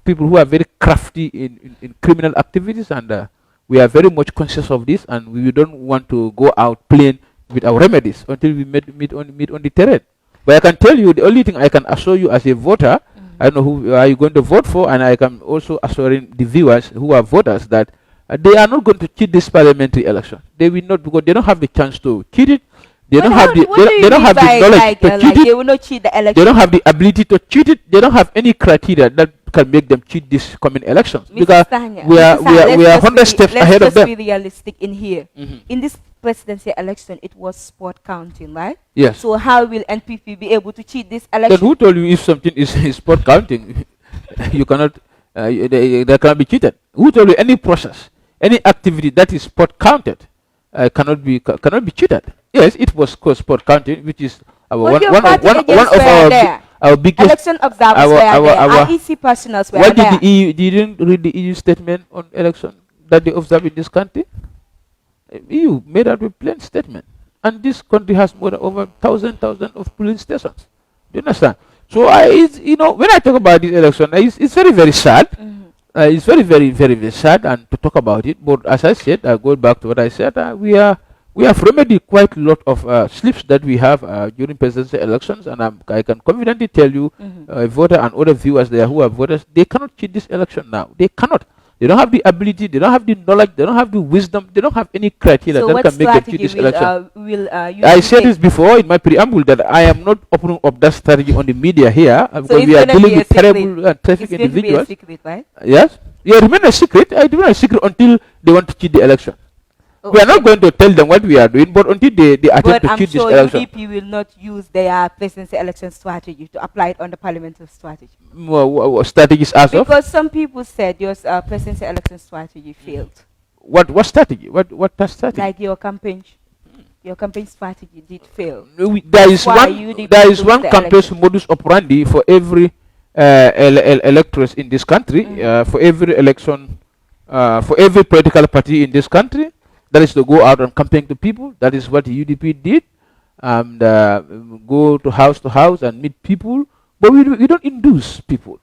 people who are very crafty in criminal activities, and we are very much conscious of this, and we don't want to go out plain with our remedies until we meet on the terrain. But I can tell you, the only thing I can assure you as a voter, I know who are you going to vote for, and I can also assure the viewers who are voters that they are not going to cheat this parliamentary election. They will not, because they don't have the chance to cheat it. They don't have the knowledge to cheat it. They will not cheat the election. They don't have the ability to cheat it. They don't have any criteria that can make them cheat this coming elections. Because we are 100 steps ahead of them. Let's just be realistic in here. In this presidential election, it was spot counting, right? Yes. So how will NPP be able to cheat this election? Then who told you if something is spot counting, you cannot, they cannot be cheated? Who told you any process? Any activity that is spot counted cannot be cheated. Yes, it was called spot counting, which is one of our biggest election observers were there. Our EC personals were what there. Did you didn't read the EU statement on election that they observe in this country? EU made out a plain statement, and this country has more than over thousand of polling stations. Do you understand? So when I talk about this election, it's very, very sad. It's very, very, very, very sad and to talk about it. But as I said, I go back to what I said. We have remedied quite a lot of slips that we have during presidential elections, and I can confidently tell you, a voter and other viewers there who are voters, they cannot cheat this election now. They cannot. They don't have the ability. They don't have the knowledge. They don't have the wisdom. They don't have any criteria that can make them cheat this election. I said this before in my preamble that I am not opening up that strategy on the media here because we are dealing with terrible traffic individuals. Secret, right? Yes. Yeah, remain a secret. I remain a secret until they want to cheat the election. We are not going to tell them what we are doing, but until they attempt to cheat this election. But I'm sure UDP will not use their presidential election strategy to apply it on the parliamentary strategy. What strategies as of? Because some people said your presidential election strategy failed. What strategy? What strategy? Like your campaign strategy did fail. There is one campaign modus operandi for every electors in this country, for every election, for every political party in this country. That is to go out and campaign to people. That is what the UDP did, and go to house and meet people But we don't induce people.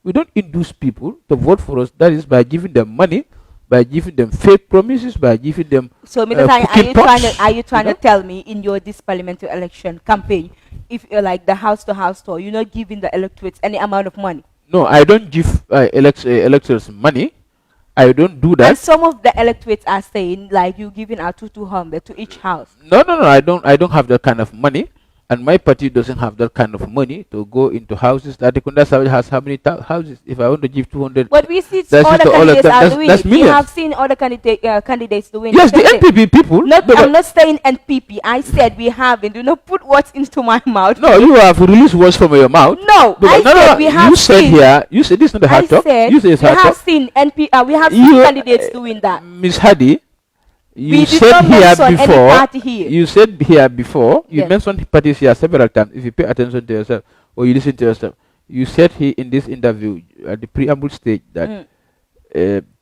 We don't induce people to vote for us. That is by giving them money, by giving them fake promises, by giving them So, Mr. Sanyang, are you trying to tell me in your this parliamentary election campaign, if you're like the house to house tour, you're not giving the electorates any amount of money? No, I don't give electors money. I don't do that. And some of the electorates are saying like you giving out 200 to each house. No. I don't have that kind of money, and my party doesn't have that kind of money to go into houses. That Kunda Savage has how many houses? If I want to give 200, but we see that's other all of candidates them. are That's doing it. We millions. have seen other candidates doing Yes, it. the NPP people. I'm not saying NPP. I said we haven't. Do not put words into my mouth. No, you have released words from your mouth. No, I said we have You said seen. here. You said this is not a hard talk. You said it's we hard have talk. seen NP. We have seen candidates doing that. Miss Hadi, you We did said not here mention any before. party here. You said here before. You Yes. mentioned parties here several times. If you pay attention to yourself or you listen to yourself, you said here in this interview at the preamble stage that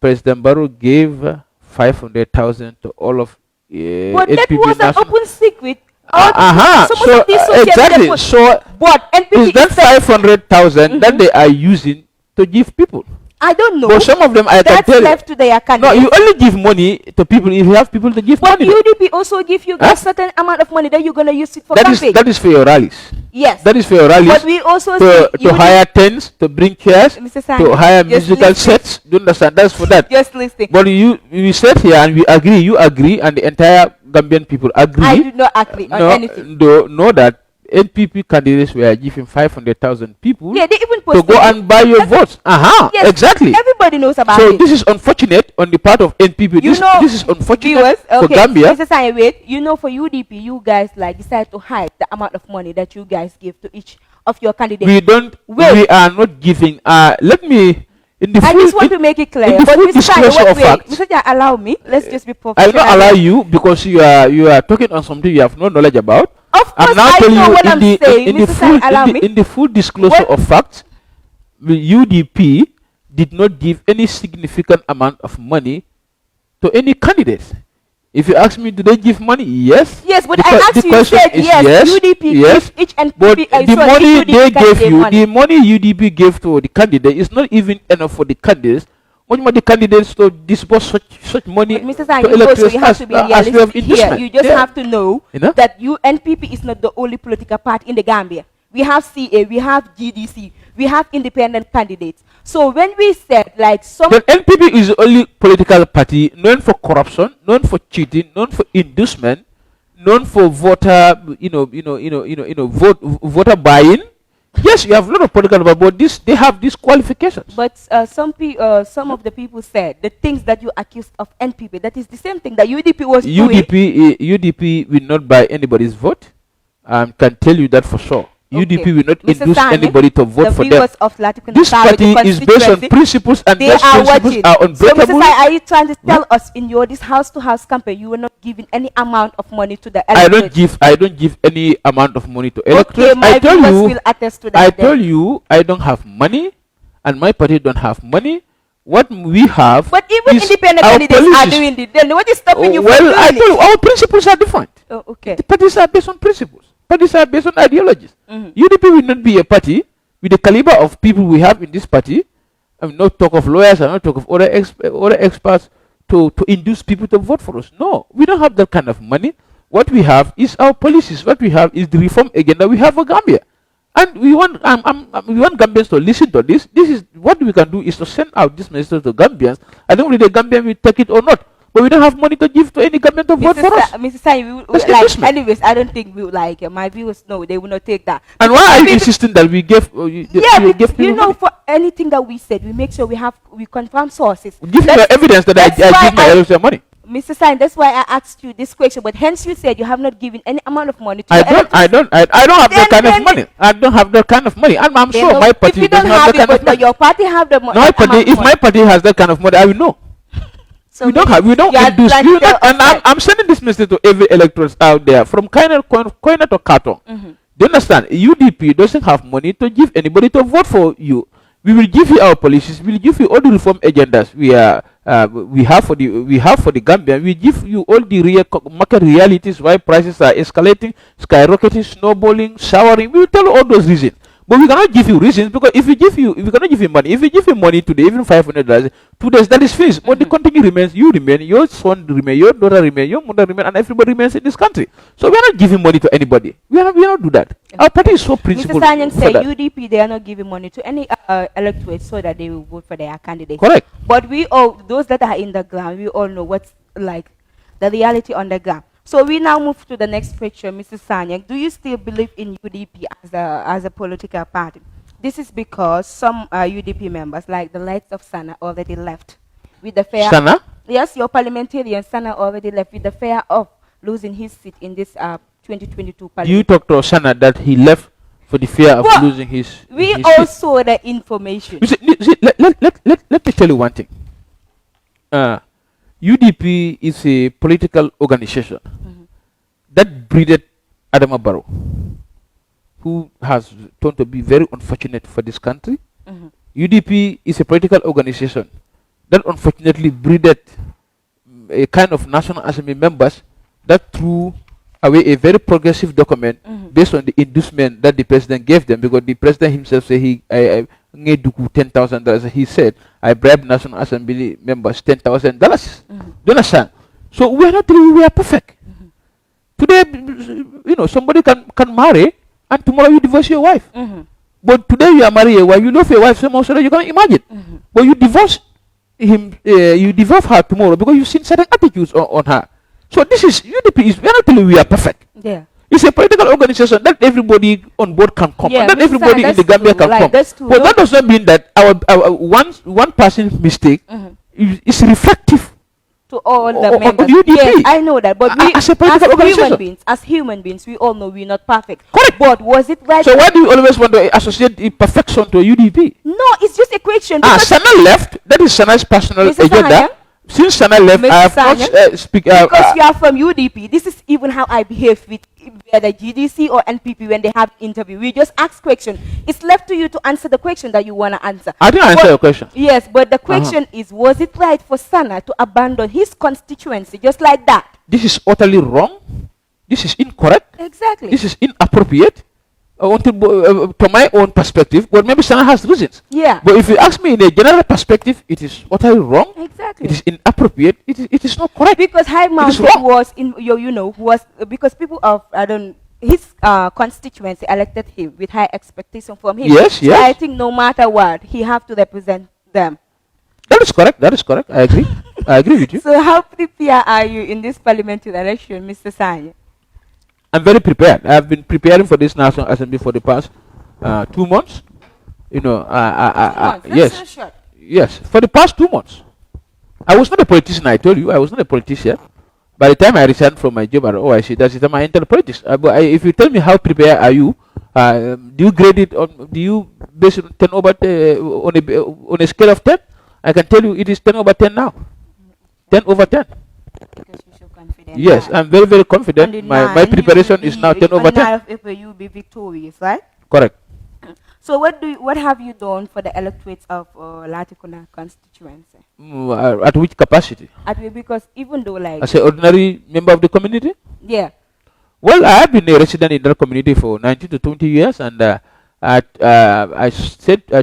President Barrow gave 500,000 to all of But that NPP was an national. open secret. So exactly. So but NPP is that 500,000 that they are using to give people? I don't know. But some of them I can That's tell you. left to their No, candidates. you only give money to people if you have people to give But money. UDP also give you guys certain amount of money that you're gonna use it for campaign. That is for your rallies. Yes. That is for your rallies. But we also to see hire tents, to bring chairs, Mr. to Sanyang, hire just musical listen. sets. Do you understand? That's for that. Just listening. But we said here and we agree. You agree, and the entire Gambian people agree. I do not agree on anything. Know that NPP candidates were giving 500,000 people Yeah, they even to posted go and buy your votes. Yes, Exactly. Everybody knows about So it. this is unfortunate on the part of NPP. You know, this is unfortunate viewers, for okay, Gambia. Mr. Sanyang, wait. You know, for UDP, you guys like decide to hide the amount of money that you guys give to each of your candidates. We don't. Wait. We are not giving. Let me. In the I full, just want to make it clear. in the But full Mr. Sanyang, disclosure of wait, facts, Mr. Sanyang, allow me. Let's just be I'll professional. not allow you because you are talking on something you have no knowledge about. Of I'm course, now I telling know you what in I'm the saying. in the Mr. full Sanyang, allow me. in the full disclosure of facts, the UDP did not give any significant amount of money to any candidates. If you ask me, do they give money? Yes. Yes, but The I que- asked the you, question said is yes, UDP yes. give each and But the money UDP they gave candidate you, money. the money UDP gave to the candidate is not even enough for the candidates. What more the candidates to disburse such money But Mr. to Sanyang, also electors you have to be as we have realistic here. inducement? You just Yeah. have to know, You know? that NPP is not the only political party in the Gambia. We have CA, we have GDC, we have independent candidates. So when we said like some The NPP is the only political party known for corruption, known for cheating, known for inducement, known for voter, voter buying. Yes, you have a lot of political, but they have these qualifications. But some of the people said the things that you accused of NPP, that is the same thing that UDP was doing. UDP will not buy anybody's vote. Can tell you that for sure. UDP will not Mr. induce Sanyang, anybody to vote for them. viewers of Latikunda This Savage party is based on constituency, principles, and they those are principles watching. are So, Mr. unbreakable. Sanyang, are you trying to tell us in your this house-to-house campaign you were not giving any amount of money to the I electorate? don't give any amount of money to Okay, electors. my I tell viewers you, will attest to that. I then. tell you, I don't have money, and my party don't have money. What we have, But even is independent our candidates are policies. doing it. Then what is stopping you from Well, doing I tell you, it? our principles are different. Oh, okay. The parties are based on principles. Parties are based on ideologies. Mhm. UDP will not be a party with the caliber of people we have in this party. I mean, not talk of lawyers, and not talk of other experts to induce people to vote for us. No, we don't have that kind of money. What we have is our policies. What we have is the reform agenda we have for Gambia. And we want Gambians to listen to this. This is what we can do, is to send out this message to Gambians. I don't really the Gambian will take it or not. But we don't have money to give to any Gambian to vote for us. Mr. Sanyang, That's like, investment. anyways, I don't think we would like my viewers know they will not take that. And why are you Because- insisting that we give? Yeah, you because, give people you know, money? for anything that we said, we make sure we confirm sources. Give me your evidence that I that's why give my elector money. Mr. Sanyang, that's why I asked you this question. But hence you said you have not given any amount of money to I the don't electors. have that kind of Then- money. I don't have that kind of money. And I'm Then sure my if party you don't doesn't have have that it, kind of but money. your party have the money. My party, if my party has that kind of money, I will know. So we don't you are induce. trying We to do not, tell and us that- I'm sending this message to every electorate out there, from Koina to Kato. Mhm. Do you understand? UDP doesn't have money to give anybody to vote for you. We will give you our policies. We will give you all the reform agendas we have for the Gambia. We give you all the real market realities, why prices are escalating, skyrocketing, snowballing, showering. We will tell you all those reasons. But we cannot give you reasons, because if we cannot give you money. If we give you money today, even $500, 2 days, that is finished. But the country remains. You remain. Your son remain. Your daughter remain. Your mother remain, and everybody remains in this country. So we are not giving money to anybody. We are not do that. Our party is so principled. Mr. Sanyang said UDP, they are not giving money to any electorate so that they will vote for their candidate. Correct. But we all, those that are in the ground, we all know what's like the reality on the ground. So we now move to the next picture, Mr. Sanyang. Do you still believe in UDP as a political party? This is because some UDP members, like the likes of Sana, already left with the fear. Sana? Yes, your parliamentarian Sana already left with the fear of losing his seat in this 2022 parliament. You talked to Sana that he left for the fear of losing his. We his all seat. saw the information. You see, let me tell you one thing. UDP is a political organization that breeded Adama Barrow, who has turned to be very unfortunate for this country. UDP is a political organization that unfortunately breeded a kind of National Assembly members that threw away a very progressive document based on the inducement that the president gave them, because the president himself said I need $10,000. He said, I bribed National Assembly members $10,000. Do you understand? So we are not really, we are perfect. Today, somebody can marry and tomorrow you divorce your wife. But today you are married a wife, you love your wife so much that you can't imagine. But you divorce him, you divorce her tomorrow because you've seen certain attitudes on her. So this is UDP. We are not telling we are perfect. Yeah. It's a political organization that everybody on board can come, and that everybody in the Gambia can come. But that does not mean that our one person's mistake is reflective to all the members. UDP. Yes, I know that. But we, as human beings, we all know we're not perfect. Correct. But was it right? So why do you always want to associate perfection to UDP? No, it's just a question. Sana left. That is Sana's personal agenda. Since Sana left, I have not because you are from UDP. This is even how I behave with whether GDC or NPP when they have interview. We just ask question. It's left to you to answer the question that you want to answer. I didn't answer your question. Yes, but the question is, was it right for Sana to abandon his constituency just like that? This is utterly wrong. This is incorrect. Exactly. This is inappropriate. To my own perspective, but maybe Sana has reasons. Yeah. But if you ask me in a general perspective, it is utterly wrong. Exactly. It is inappropriate. It is not correct. Because High Mountain was in was because people of his constituency elected him with high expectation from him. Yes, so yes. I think no matter what, he have to represent them. That is correct. That is correct. I agree. I agree with you. So how prepared are you in this parliamentary election, Mr. Sanyang? I'm very prepared. I have been preparing for this National Assembly for the past 2 months. Yes. Yes, for the past 2 months. I was not a politician, I told you. I was not a politician. By the time I resigned from my job at OIC, that's it, I entered politics. But if you tell me how prepared are you, do you grade it on, do you base it on 10 over on a scale of 10? I can tell you it is 10 over 10 now. 10 over 10. Because you're so confident. Yes, I'm very, very confident. My preparation is now 10 over 10. On 9th of April, you'll be victorious, right? Correct. So what have you done for the electorates of Latikuna constituency? At which capacity? Because even though like... As an ordinary member of the community? Yeah. Well, I have been a resident in that community for 19 to 20 years, and I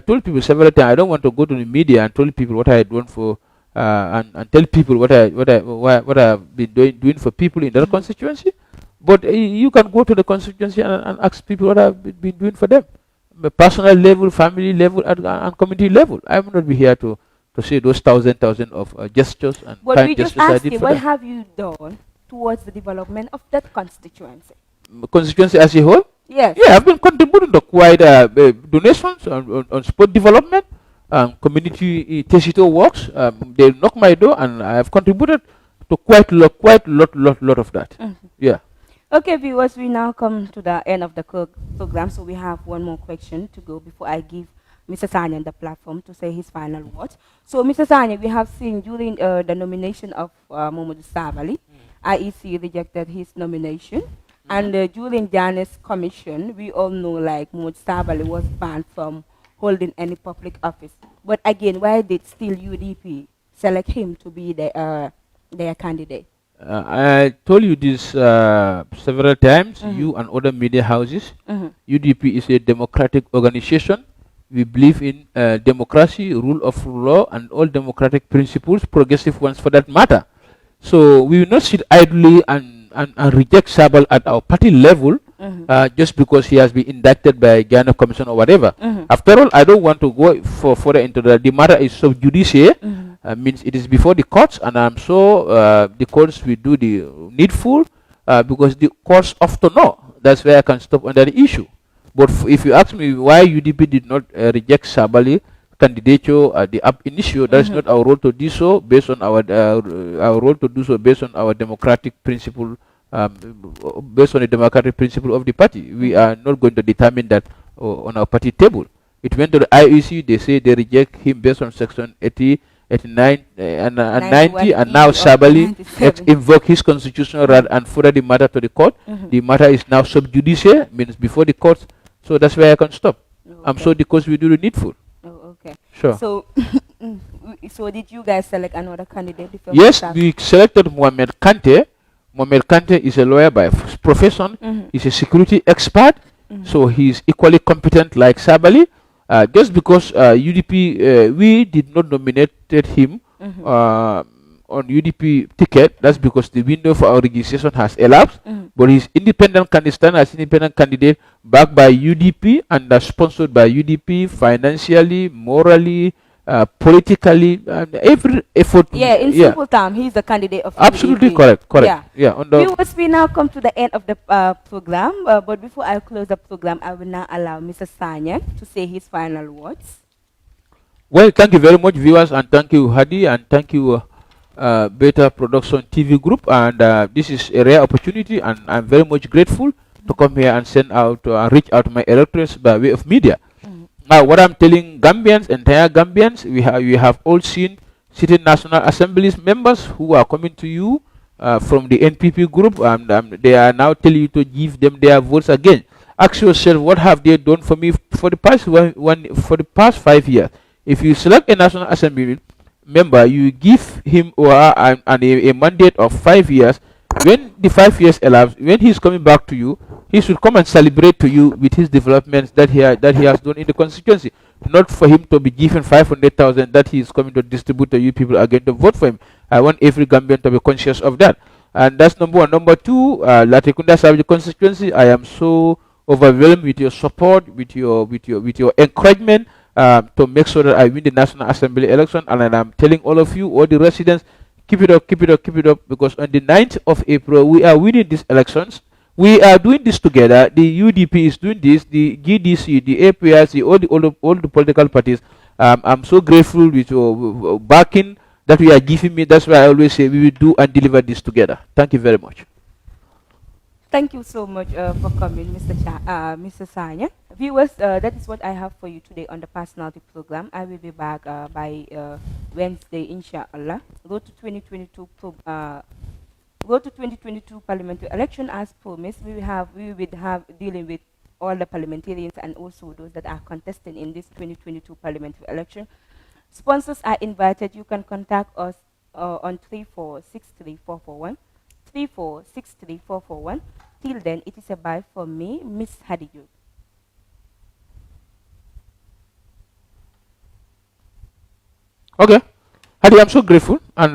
told people several times I don't want to go to the media and tell people what I had done for and tell people what I've been doing for people in that constituency. But you can go to the constituency and ask people what I've been doing for them. Personal level, family level, and community level. I will not be here to say those thousands of gestures and but kind gestures I did for what them. have you done towards the development of that constituency? Constituency as a whole? Yes. Yeah, I've been contributing to quite donations on sport development, community teshito works. They knock my door, and I have contributed to quite lot of that. Yeah. Okay, viewers, we now come to the end of the program, so we have one more question to go before I give Mr. Sanyang the platform to say his final words. So, Mr. Sanyang, we have seen during the nomination of Mohamed Sabali, IEC rejected his nomination, and during Janet's commission, we all know like Mohamed Sabali was banned from holding any public office. But again, why did still UDP select him to be their candidate? I told you this several times, you and other media houses. UDP is a democratic organization. We believe in democracy, rule of law, and all democratic principles, progressive ones for that matter. So we will not sit idly and reject Sabal at our party level just because he has been indicted by Ghana Commission or whatever. After all, I don't want to go further into that. The matter is sub judice, means it is before the courts, and I'm sure the courts will do the needful because the courts often know. That's where I can stop on that issue. But if you ask me why UDP did not reject Sabali candidature at the ab initio, that's not our role to do so based on our role to do so based on our democratic principle, based on the democratic principle of the party. We are not going to determine that on our party table. It went to the IEC, they say they reject him based on section 80, 89 and 90, and now Sabali invoke his constitutional right and further the matter to the court. The matter is now sub judice, means before the court. So that's where I can stop. I'm sure because we do the needful. Oh, okay. Sure. So, so did you guys select another candidate? Yes, we selected Mohamed Kante. Mohamed Kante is a lawyer by profession. He's a security expert, so he's equally competent like Sabali. Just because UDP, we did not nominate him on UDP ticket, that's because the window for our registration has elapsed. But he's independent candidate as independent candidate backed by UDP and sponsored by UDP financially, morally, politically, and every effort. Yeah, in simple terms, he's the candidate of absolutely UDP. correct. Yeah. We now come to the end of the program, but before I close the program, I will now allow Mr. Sanyang to say his final words. Well, thank you very much, viewers, and thank you, Hadi, and thank you, Beta Production TV Group. And this is a rare opportunity, and I'm very much grateful to come here and send out, reach out to my electors by way of media. Now, what I'm telling Gambians, entire Gambians, we have all seen sitting National Assemblies members who are coming to you from the NPP group, and they are now telling you to give them their votes again. Ask yourself, what have they done for me for the past 5 years? If you select a National Assembly member, you give him or her a mandate of 5 years. When the 5 years elapse, when he's coming back to you, he should come and celebrate to you with his developments that he has done in the constituency. Not for him to be given 500,000 that he is coming to distribute to you people again to vote for him. I want every Gambian to be conscious of that. And that's number one. Number two, Latrikunda Savage constituency, I am so overwhelmed with your support, with your encouragement to make sure that I win the National Assembly election. And I'm telling all of you, all the residents, keep it up, because on the 9th of April, we are winning these elections. We are doing this together. The UDP is doing this, the GDC, the APRC, all the political parties. I'm so grateful with your backing that we are giving me. That's why I always say we will do and deliver this together. Thank you very much. Thank you so much for coming, Mr. Sanya. Viewers, that is what I have for you today on the personality program. I will be back by Wednesday, inshallah. Go to 2022 parliamentary election as promised. We will have dealing with all the parliamentarians and also those that are contesting in this 2022 parliamentary election. Sponsors are invited. You can contact us on 3463441. 3463441. Till then, it is a bye for me, Miss Hadiju. Okay, Hadi, I'm so grateful, and